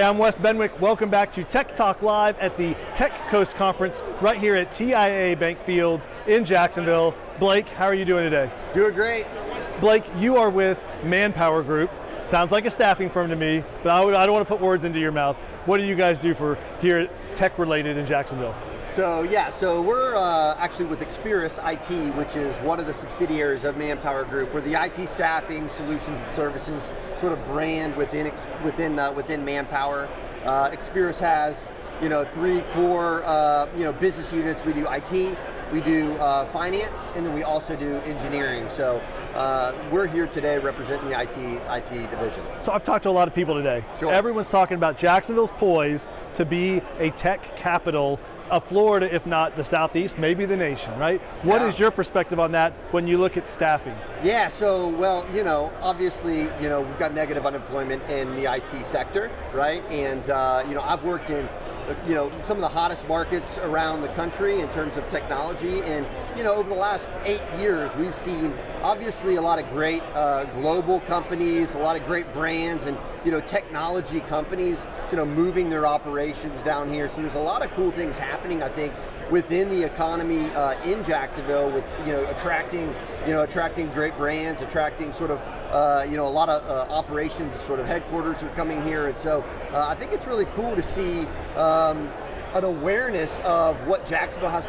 I'm Wes Benwick. Welcome back to Tech Talk Live at the Tech Coast Conference right here at TIAA Bank Field in Jacksonville. Blake, how are you doing today? Doing great. Blake, you are with Manpower Group. Sounds like a staffing firm to me, but I don't want to put words into your mouth. What do you guys do for here at Tech Related in Jacksonville? So we're actually with Experis IT, which is one of the subsidiaries of Manpower Group. We're the IT staffing solutions and services sort of brand within Manpower. Experis has three core business units. We do IT, we do finance, and then we also do engineering. So we're here today representing the IT division. So I've talked to a lot of people today. Sure. Everyone's talking about Jacksonville's poised to be a tech capital of Florida, if not the Southeast, maybe the nation, right? What is your perspective on that when you look at staffing? Yeah, so, well, obviously, we've got negative unemployment in the IT sector, right? And, I've worked in, some of the hottest markets around the country in terms of technology. And, over the last 8 years, we've seen obviously a lot of great global companies, a lot of great brands and, technology companies, moving their operations down here. So there's a lot of cool things happening, I think, within the economy in Jacksonville with, attracting great brands, attracting sort of, a lot of operations, sort of headquarters are coming here. And so I think it's really cool to see an awareness of what Jacksonville has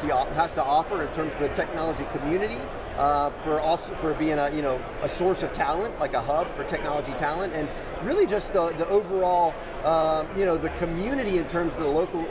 to offer in terms of the technology community, for being a source of talent, like a hub for technology talent, and really just the overall the community in terms of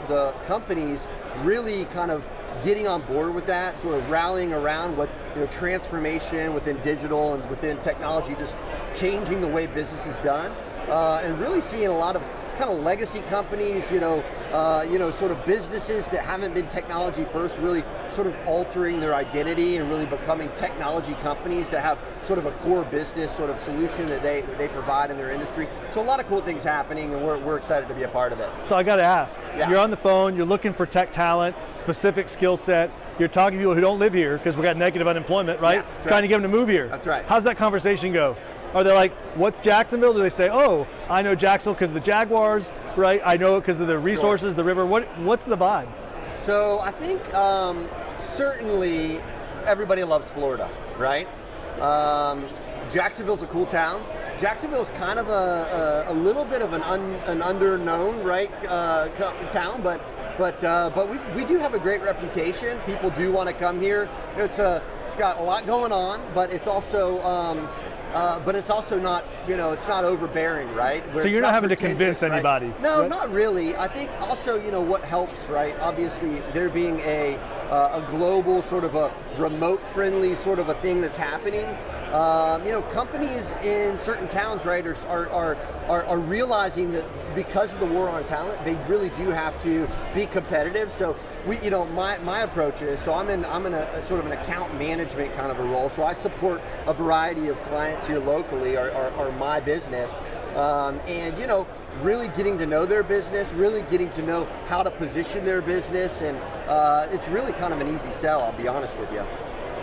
the companies really kind of getting on board with that, sort of rallying around what transformation within digital and within technology, just changing the way business is done, and really seeing a lot of kind of legacy companies, sort of businesses that haven't been technology first, really sort of altering their identity and really becoming technology companies that have sort of a core business sort of solution that they provide in their industry. So a lot of cool things happening, and we're excited to be a part of it. So I got to ask, Yeah. You're on the phone, you're looking for tech talent, specific skill set, you're talking to people who don't live here because we got negative unemployment, right? Yeah, that's Trying right. to get them to move here. That's right. How's that conversation go? Are they like, what's Jacksonville? Do they say, oh, I know Jacksonville because of the Jaguars, right? I know it because of the resources, the river. What's the vibe? So I think certainly everybody loves Florida, right? Jacksonville's a cool town. Jacksonville's kind of a little bit of an underknown, right, town, but we do have a great reputation. People do want to come here. It's got a lot going on, but it's also not, it's not overbearing, right? So you're not having to convince anybody. Right? No, right? Not really. I think also, what helps, right? Obviously, there being a global sort of a remote-friendly sort of a thing that's happening. Companies in certain towns, right, are realizing that because of the war on talent, they really do have to be competitive. So my approach is, so I'm in a sort of an account management kind of a role. So I support a variety of clients here locally, or my business, and really getting to know their business, really getting to know how to position their business, and it's really kind of an easy sell, I'll be honest with you.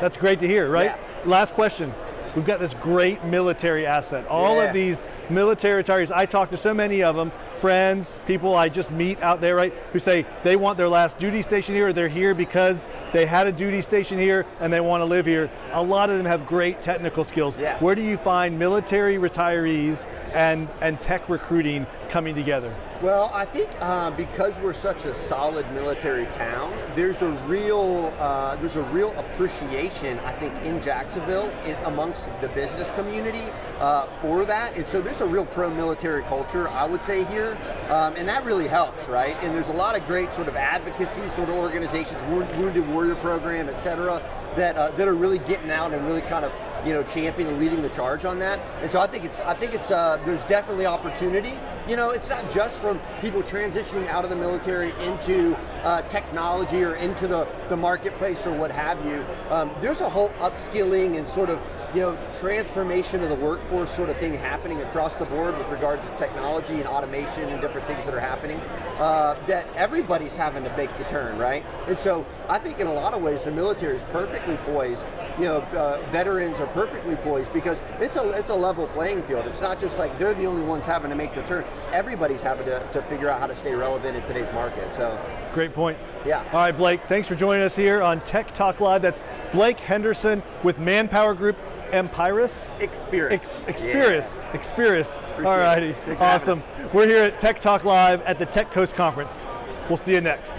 That's great to hear, right? Yeah. Last question. We've got this great military asset. All of these military retirees, I talk to so many of them, friends, people I just meet out there, right, who say they want their last duty station here, or they're here because they had a duty station here and they want to live here. A lot of them have great technical skills. Yeah. Where do you find military retirees and tech recruiting coming together? Well, I think because we're such a solid military town, there's a real appreciation, I think, in Jacksonville amongst the business community for that. And so there's a real pro-military culture, I would say, here, and that really helps, right? And there's a lot of great sort of advocacy sort of organizations, Wounded Warrior Program, et cetera, that are really getting out and really kind of championing and leading the charge on that. And so I think it's there's definitely opportunity. It's not just from people transitioning out of the military into technology or into the marketplace or what have you. There's a whole upskilling and sort of transformation of the workforce sort of thing happening across the board with regards to technology and automation and different things that are happening that everybody's having to make the turn, right? And so I think in a lot of ways the military is perfectly poised. Veterans are perfectly poised because it's a level playing field. It's not just like they're the only ones having to make the turn. everybody's having to figure out how to stay relevant in today's market. So, great point. yeah. All right, Blake, thanks for joining us here on Tech Talk Live. That's Blake Henderson with Manpower Group, Experis. Experis. All righty, awesome. We're here at Tech Talk Live at the Tech Coast Conference. We'll see you next.